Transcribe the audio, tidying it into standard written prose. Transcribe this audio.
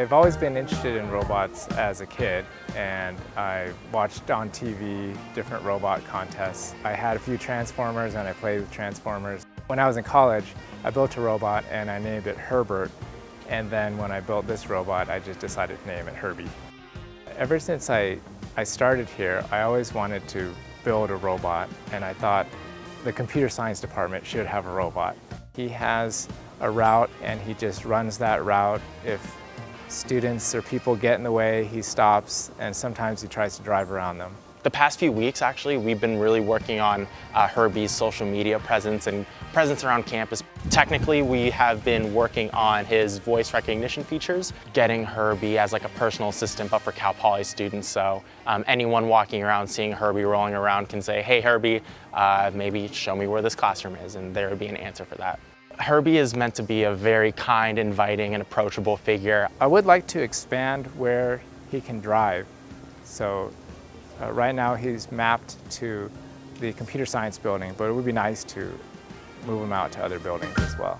I've always been interested in robots as a kid, and I watched on TV different robot contests. I had a few Transformers and I played with Transformers. When I was in college, I built a robot and I named it Herbert, and then when I built this robot, I just decided to name it Herbie. Ever since I started here, I always wanted to build a robot, and I thought the computer science department should have a robot. He has a route and he just runs that route. If students or people get in the way, he stops, and sometimes he tries to drive around them. The past few weeks, actually, we've been really working on Herbie's social media presence and presence around campus. Technically, we have been working on his voice recognition features, getting Herbie as like a personal assistant, but for Cal Poly students. So anyone walking around seeing Herbie rolling around can say, "Hey Herbie, maybe show me where this classroom is," and there would be an answer for that. Herbie is meant to be a very kind, inviting, and approachable figure. I would like to expand where he can drive. So right now he's mapped to the computer science building, but it would be nice to move him out to other buildings as well.